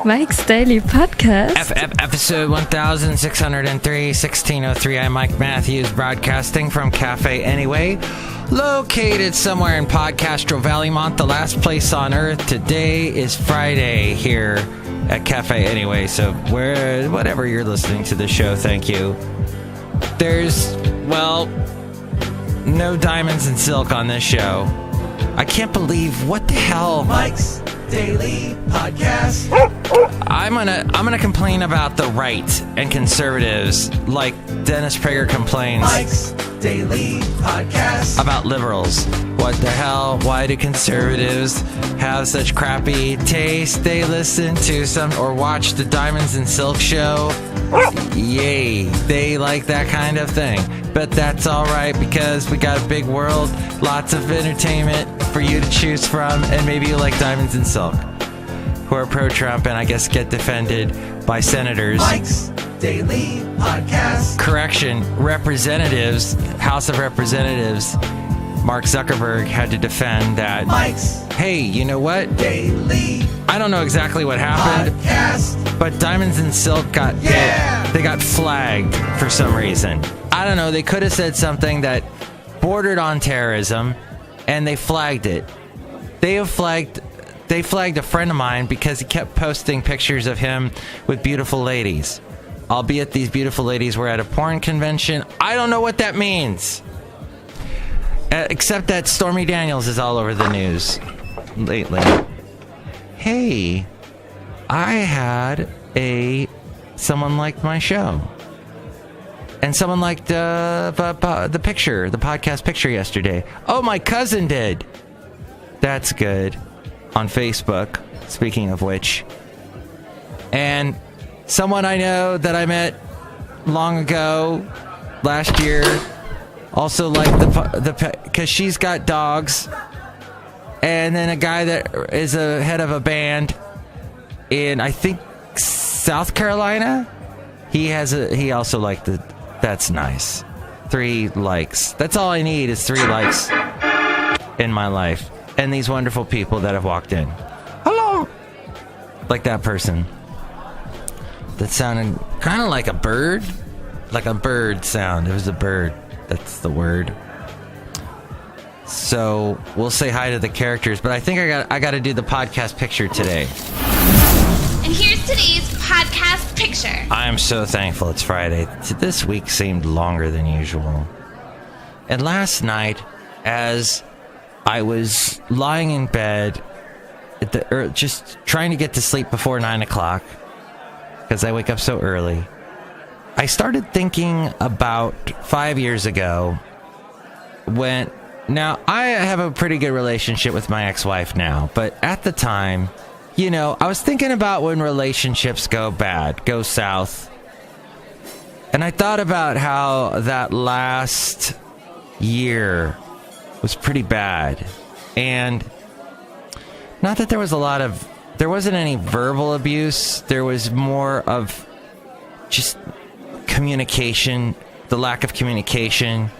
Mike's Daily Podcast. Episode 1603, 1603. I'm Mike Matthews, broadcasting from Café Anyway, located somewhere in Podcastro Valley, Mont, the last place on earth. Today is Friday here at Café Anyway, so whatever you're listening to the show, thank you. There's, no diamonds and silk on this show. I can't believe, what the hell? Mike's Daily Podcast. I'm gonna complain about the right and conservatives like Dennis Prager complains Mike's Daily Podcast about liberals. What the hell? Why do conservatives have such crappy taste? They listen to some or watch the Diamonds and Silk show. Yay, they like that kind of thing. But that's alright because we got a big world, lots of entertainment for you to choose from, and maybe you like Diamonds and Silk, who are pro-Trump and I guess get defended by senators. Mike's Daily Podcast. Correction, representatives, House of Representatives, Mark Zuckerberg had to defend that. Mike's Hey, you know what? Daily I don't know exactly what happened, Podcast. but Diamonds and Silk they got flagged for some reason. I don't know, they could have said something that bordered on terrorism, and they flagged it. They flagged a friend of mine because he kept posting pictures of him with beautiful ladies. Albeit these beautiful ladies were at a porn convention. I don't know what that means. Except that Stormy Daniels is all over the news lately. Hey, I had someone liked my show. And someone liked the picture, the podcast picture yesterday. Oh, my cousin did. That's good. On Facebook, speaking of which. And someone I know that I met long ago, last year, also liked because she's got dogs. And then a guy that is a head of a band in, I think, South Carolina. He also liked that's nice. 3 likes. That's all I need is 3 likes in my life. And these wonderful people that have walked in. Hello! Like that person. That sounded kind of like a bird. Like a bird sound. It was a bird. That's the word. So we'll say hi to the characters, but I think I got to do the podcast picture today. And here's today's podcast picture. I am so thankful it's Friday. This week seemed longer than usual. And last night, as I was lying in bed, just trying to get to sleep before 9 o'clock, because I wake up so early, I started thinking about 5 years ago when... Now, I have a pretty good relationship with my ex-wife now, but at the time, I was thinking about when relationships go bad, go south. And I thought about how that last year was pretty bad. And not that there wasn't any verbal abuse. There was more of just communication, the lack of communication.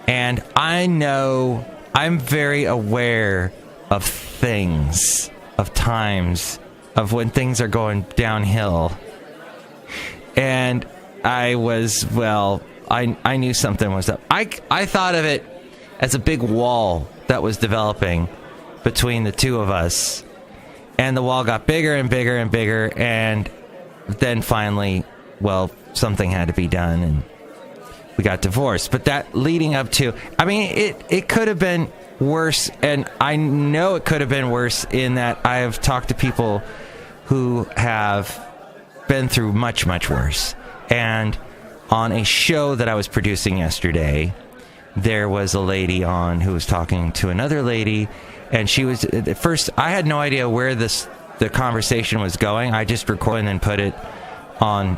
And I know I'm very aware of things, of times, of when things are going downhill. And I was, I knew something was up. I thought of it as a big wall that was developing between the two of us. And the wall got bigger and bigger and bigger. And then finally, something had to be done. And we got divorced. But that leading up to, it could have been worse. And I know it could have been worse in that I have talked to people who have been through much, much worse. And on a show that I was producing yesterday, there was a lady on who was talking to another lady. And she was, at first, I had no idea where the conversation was going. I just recorded and then put it on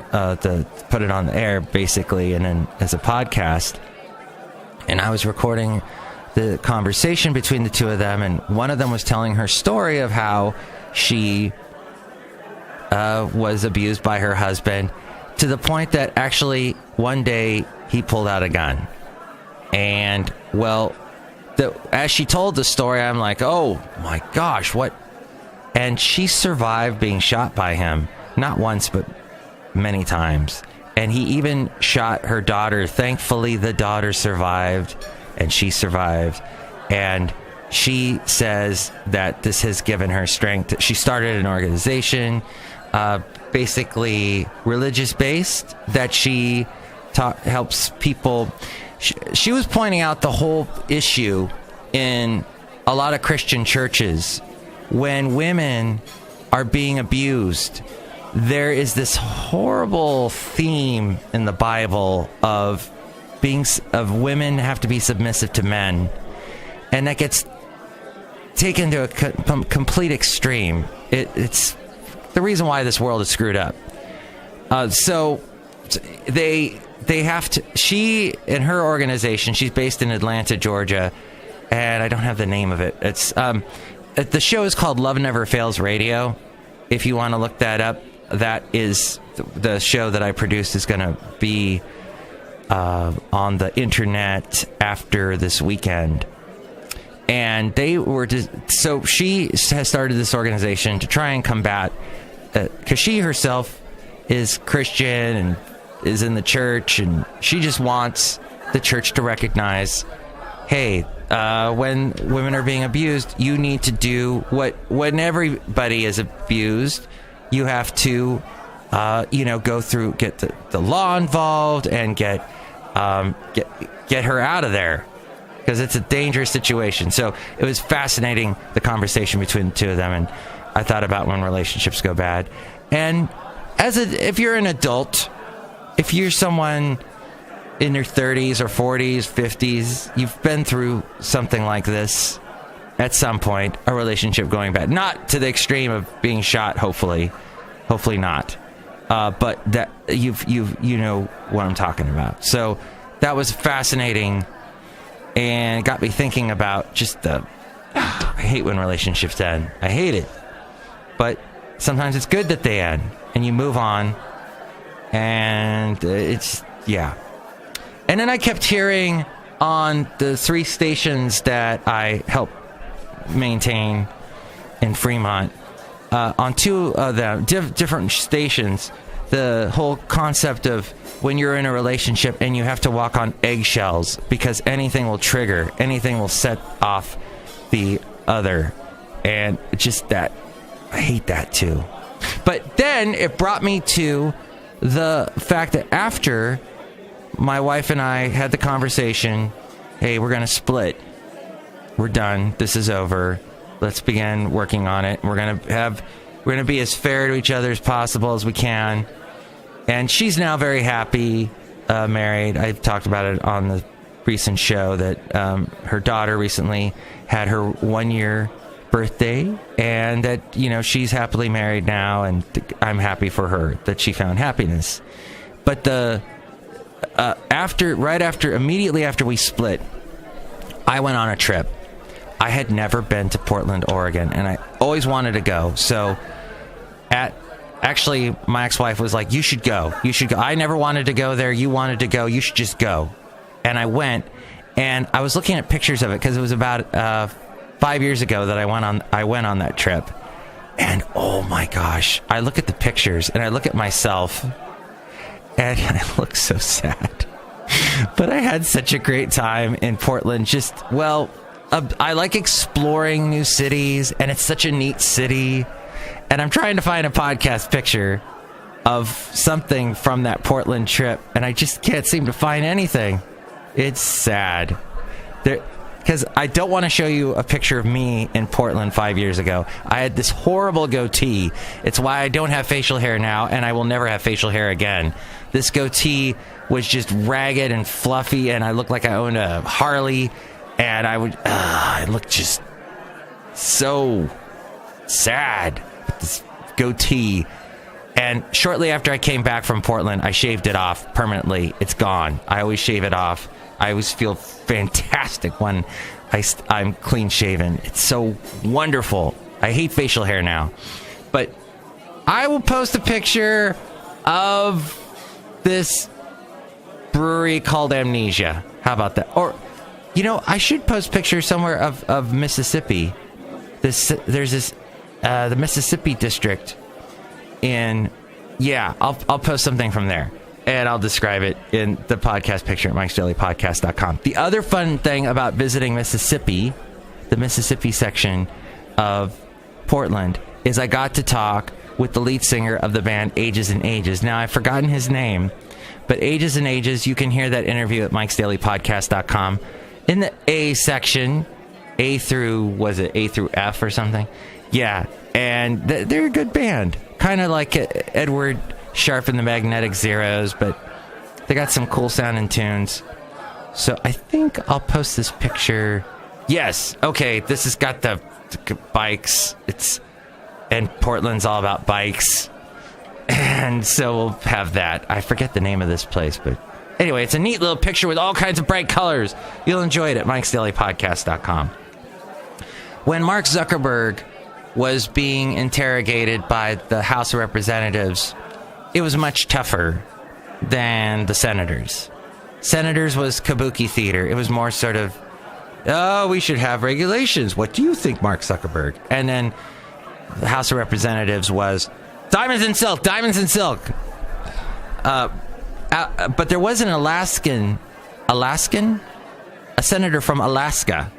the air, basically, and then as a podcast. And I was recording the conversation between the two of them, and one of them was telling her story of how she was abused by her husband, to the point that actually one day he pulled out a gun. And, as she told the story, I'm like, oh my gosh, what And she survived being shot by him, not once, but many times. And he even shot her daughter. Thankfully, the daughter survived, and she survived. And she says that this has given her strength. She started an organization, basically religious-based, that she helps people. She was pointing out the whole issue in a lot of Christian churches. When women are being abused, there is this horrible theme in the Bible of women have to be submissive to men, and that gets taken to a complete extreme. It's the reason why this world is screwed up. So they have to. She and her organization. She's based in Atlanta, Georgia, and I don't have the name of it. It's the show is called Love Never Fails Radio. If you want to look that up. That is the show that I produced is going to be on the internet after this weekend. And they were so she has started this organization to try and combat, because she herself is Christian and is in the church, and she just wants the church to recognize, hey, when women are being abused, you need to do when everybody is abused. You have to, go through, get the law involved and get her out of there, because it's a dangerous situation. So it was fascinating, the conversation between the two of them, and I thought about when relationships go bad. And if you're an adult, if you're someone in your 30s or 40s, 50s, you've been through something like this at some point, a relationship going bad. Not to the extreme of being shot, hopefully not. But that you know what I'm talking about. So that was fascinating, and it got me thinking about just I hate when relationships end. I hate it. But sometimes it's good that they end, and you move on, and it's, yeah. And then I kept hearing on the 3 stations that I help maintain in Fremont, on 2 of them, different stations, the whole concept of when you're in a relationship and you have to walk on eggshells because anything will trigger, anything will set off the other. And just that, I hate that too. But then it brought me to the fact that after my wife and I had the conversation, hey, we're going to split. We're done. This is over. Let's begin working on it. We're going to be as fair to each other as possible as we can. And she's now very happy, married. I've talked about it on the recent show that her daughter recently had her 1-year birthday, and that, she's happily married now, and I'm happy for her that she found happiness. But immediately after we split, I went on a trip. I had never been to Portland, Oregon, and I always wanted to go. So actually, my ex-wife was like, you should go. I never wanted to go there. You wanted to go. You should just go. And I went, and I was looking at pictures of it because it was about 5 years ago that I went on that trip. And oh my gosh, I look at the pictures and I look at myself and I look so sad. But I had such a great time in Portland. I like exploring new cities, and it's such a neat city. And I'm trying to find a podcast picture of something from that Portland trip, and I just can't seem to find anything. It's sad. Because I don't want to show you a picture of me in Portland 5 years ago. I had this horrible goatee. It's why I don't have facial hair now, and I will never have facial hair again. This goatee was just ragged and fluffy, and I looked like I owned a Harley, and I looked just so sad with this goatee. And shortly after I came back from Portland, I shaved it off permanently. It's gone. I always shave it off. I always feel fantastic when I'm clean shaven. It's so wonderful. I hate facial hair now. But I will post a picture of this brewery called Amnesia. How about that? Or, I should post pictures somewhere of Mississippi. There's this the Mississippi district in, I'll post something from there. And I'll describe it in the podcast picture at Mike'sDailyPodcast.com. The other fun thing about visiting Mississippi, the Mississippi section of Portland, is I got to talk with the lead singer of the band Ages and Ages. Now, I've forgotten his name, but Ages and Ages, you can hear that interview at Mike'sDailyPodcast.com. In the A section, A through F or something? Yeah, and they're a good band. Kind of like Edward Sharp and the Magnetic Zeros, but they got some cool sounding tunes. So I think I'll post this picture. Yes, okay, this has got the bikes. And Portland's all about bikes. And so we'll have that. I forget the name of this place, but anyway, it's a neat little picture with all kinds of bright colors. You'll enjoy it at Mike'sDailyPodcast.com. When Mark Zuckerberg was being interrogated by the House of Representatives, it was much tougher than the senators. Senators was kabuki theater. It was more sort of, we should have regulations. What do you think, Mark Zuckerberg? And then the House of Representatives was diamonds and silk, diamonds and silk. But there was an Alaskan, a senator from Alaska,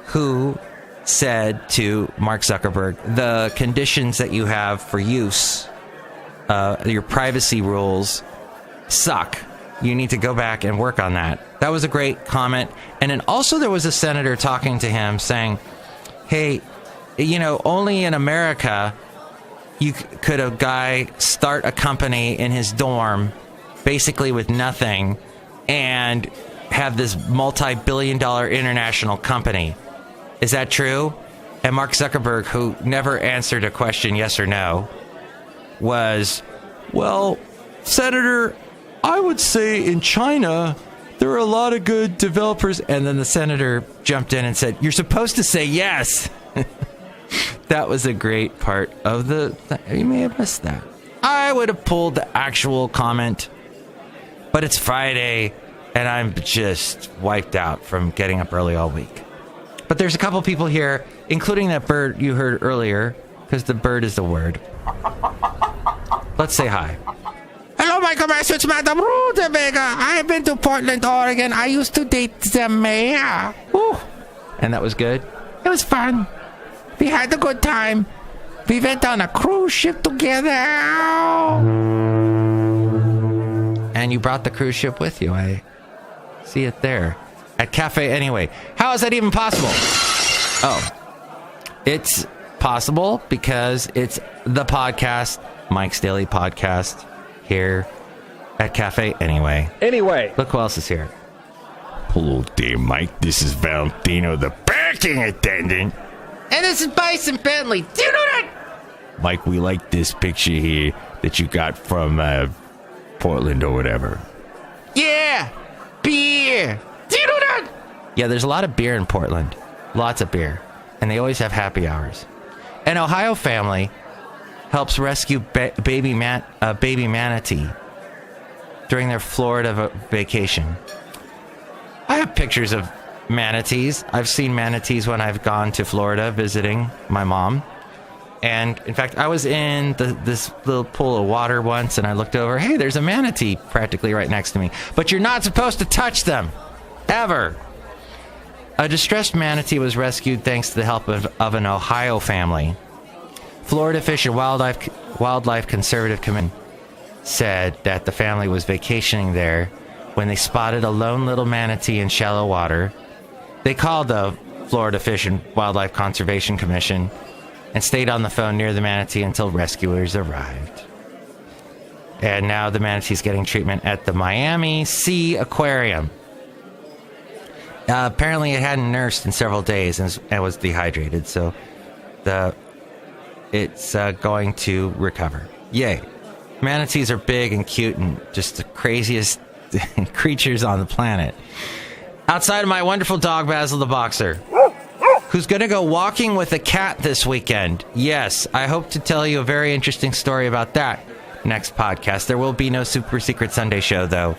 who said to Mark Zuckerberg, the conditions that you have for use, your privacy rules suck. You need to go back and work on that. That was a great comment. And then also there was a senator talking to him saying, hey, only in America could a guy start a company in his dorm basically with nothing and have this multi-billion-dollar international company. Is that true? And Mark Zuckerberg, who never answered a question yes or no, was, well, Senator, I would say in China, there are a lot of good developers. And then the senator jumped in and said, you're supposed to say yes. That was a great part of you may have missed that. I would have pulled the actual comment, but it's Friday and I'm just wiped out from getting up early all week. But there's a couple people here, including that bird you heard earlier, because the bird is the word. Let's say hi. Hello, Michael Master. It's Madame Rootabega. I've been to Portland, Oregon. I used to date the mayor. Woo. And that was good? It was fun. We had a good time. We went on a cruise ship together. And you brought the cruise ship with you. I see it there. At Café Anyway. How is that even possible? Oh. It's possible because it's the podcast, Mike's Daily Podcast, here at Café Anyway. Anyway. Look who else is here. Hello there, Mike. This is Valentino, the parking attendant. And this is Bison Bentley. Do you know that? Mike, we like this picture here that you got from Portland or whatever. Yeah. Beer. Do you know that? Yeah, there's a lot of beer in Portland. Lots of beer. And they always have happy hours. An Ohio family helps rescue baby manatee during their Florida vacation. I have pictures of manatees. I've seen manatees when I've gone to Florida visiting my mom. And in fact, I was in this little pool of water once and I looked over. Hey, there's a manatee practically right next to me. But you're not supposed to touch them. Ever. A distressed manatee was rescued thanks to the help of an Ohio family. Florida Fish and Wildlife Conservative Commission said that the family was vacationing there when they spotted a lone little manatee in shallow water. They called the Florida Fish and Wildlife Conservation Commission and stayed on the phone near the manatee until rescuers arrived. And now the manatee's getting treatment at the Miami Sea Aquarium. Apparently it hadn't nursed in several days and was dehydrated, so it's going to recover. Yay. Manatees are big and cute and just the craziest creatures on the planet. Outside of my wonderful dog, Basil the Boxer, who's going to go walking with a cat this weekend. Yes, I hope to tell you a very interesting story about that next podcast. There will be no Super Secret Sunday show, though,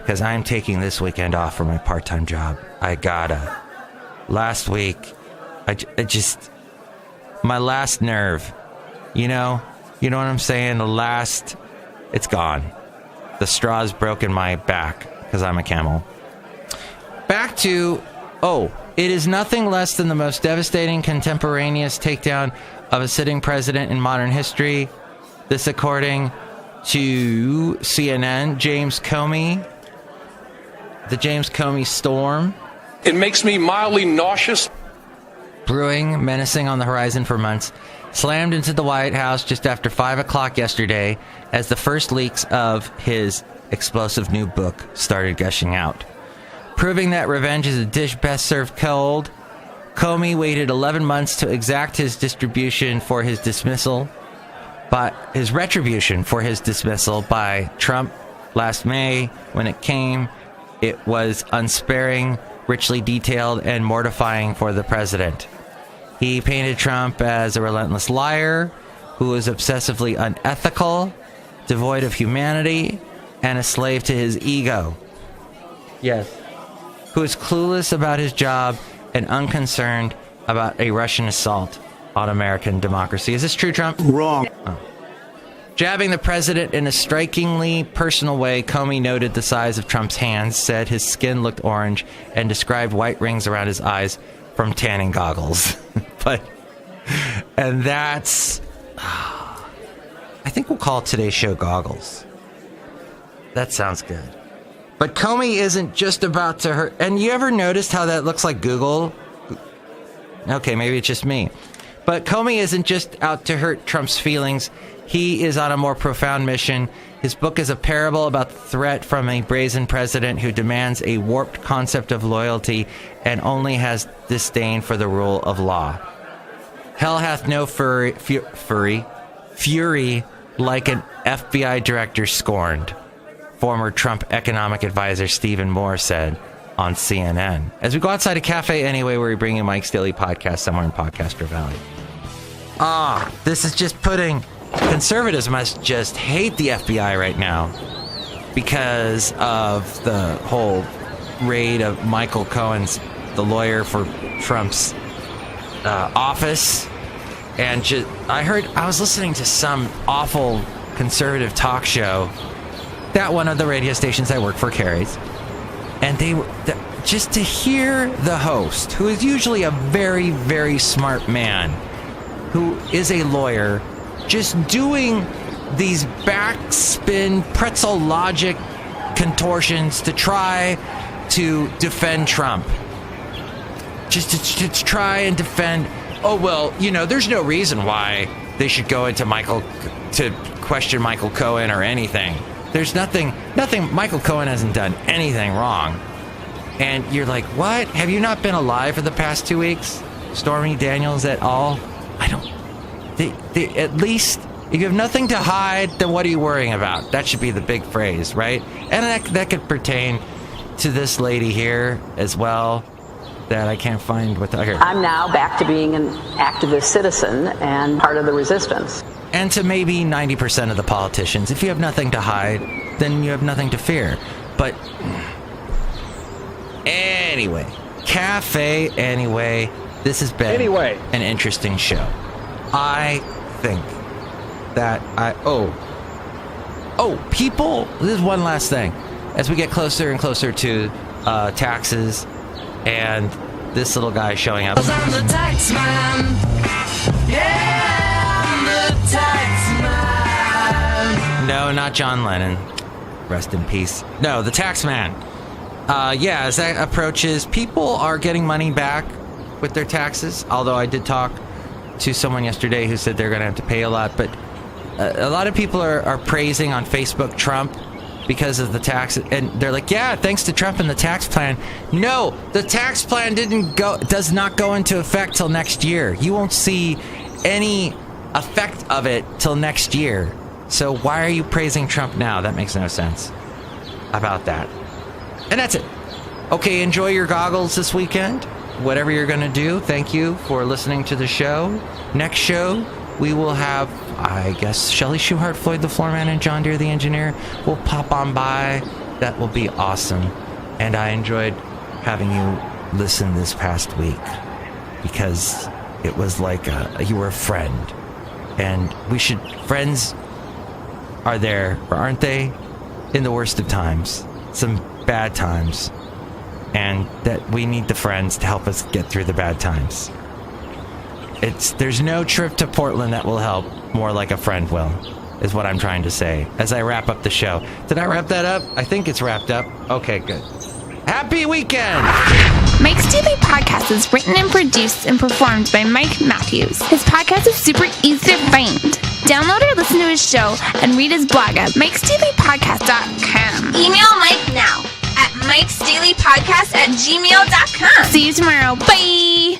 because I'm taking this weekend off for my part-time job. I gotta. Last week, I just... my last nerve. You know what I'm saying? It's gone. The straw's broken my back because I'm a camel. Back to, it is nothing less than the most devastating contemporaneous takedown of a sitting president in modern history. This according to CNN, James Comey. The James Comey storm. It makes me mildly nauseous. Brewing, menacing on the horizon for months, slammed into the White House just after 5 o'clock yesterday as the first leaks of his explosive new book started gushing out. Proving that revenge is a dish best served cold, Comey waited 11 months to exact his retribution for his dismissal by Trump last May. When it came, it was unsparing, richly detailed, and mortifying for the president. He painted Trump as a relentless liar who was obsessively unethical, devoid of humanity, and a slave to his ego. Yes. Who is clueless about his job and unconcerned about a Russian assault on American democracy. Is this true, Trump? Wrong. Oh. Jabbing the president in a strikingly personal way, Comey noted the size of Trump's hands, said his skin looked orange, and described white rings around his eyes from tanning goggles. And that's... I think we'll call today's show Goggles. That sounds good. But Comey isn't just about to hurt... And you ever noticed how that looks like Google? Okay, maybe it's just me. But Comey isn't just out to hurt Trump's feelings. He is on a more profound mission. His book is a parable about the threat from a brazen president who demands a warped concept of loyalty and only has disdain for the rule of law. Hell hath no fury like an FBI director scorned, former Trump economic advisor Stephen Moore said on CNN. As we go outside a Café Anyway, where we bring you Mike's Daily Podcast somewhere in Podcaster Valley. This is just putting... Conservatives must just hate the FBI right now because of the whole raid of Michael Cohen's, the lawyer for Trump's office. And I was listening to some awful conservative talk show that one of the radio stations I work for carries. And they were just to hear the host, who is usually a very, very smart man, who is a lawyer, just doing these backspin pretzel logic contortions to try to defend Trump. Just to try and defend, there's no reason why they should go into to question Michael Cohen or anything. There's nothing, Michael Cohen hasn't done anything wrong. And you're like, what? Have you not been alive for the past 2 weeks? Stormy Daniels at all? They at least, if you have nothing to hide, then what are you worrying about? That should be the big phrase, right? And that could pertain to this lady here as well, that I can't find what I'm now back to being an activist citizen and part of the resistance. And to maybe 90% of the politicians, if you have nothing to hide, then you have nothing to fear. But anyway, Café Anyway, this has been an interesting show. I think that people, this is one last thing. As we get closer and closer to taxes and this little guy showing up. I'm the tax man. Yeah, I'm the tax man. No, not John Lennon. Rest in peace. No, the tax man. As that approaches, people are getting money back with their taxes. Although I did talk to someone yesterday who said they're going to have to pay a lot. But a lot of people are praising on Facebook Trump because of the tax, and they're like, yeah, thanks to Trump and the tax plan. No, the tax plan does not go into effect till next year. You won't see any effect of it till next year. So why are you praising Trump now? That makes no sense about that. And that's it. Okay, enjoy your goggles this weekend. Whatever you're going to do, thank you for listening to the show. Next show, we will have, I guess, Chely Shoehart, Floyd the Floorman, and John Deere the Engineer will pop on by. That will be awesome. And I enjoyed having you listen this past week because It was like you were a friend. And friends are there, or aren't they? In the worst of times. Some bad times. And that we need the friends to help us get through the bad times. There's no trip to Portland that will help more like a friend will, is what I'm trying to say as I wrap up the show. Did I wrap that up? I think it's wrapped up. Okay, good. Happy weekend! Mike's Daily Podcast is written and produced and performed by Mike Matthews. His podcast is super easy to find. Download or listen to his show and read his blog at mikesdailypodcast.com. Email Mike now at mikesdailypodcast@gmail.com. See you tomorrow. Bye!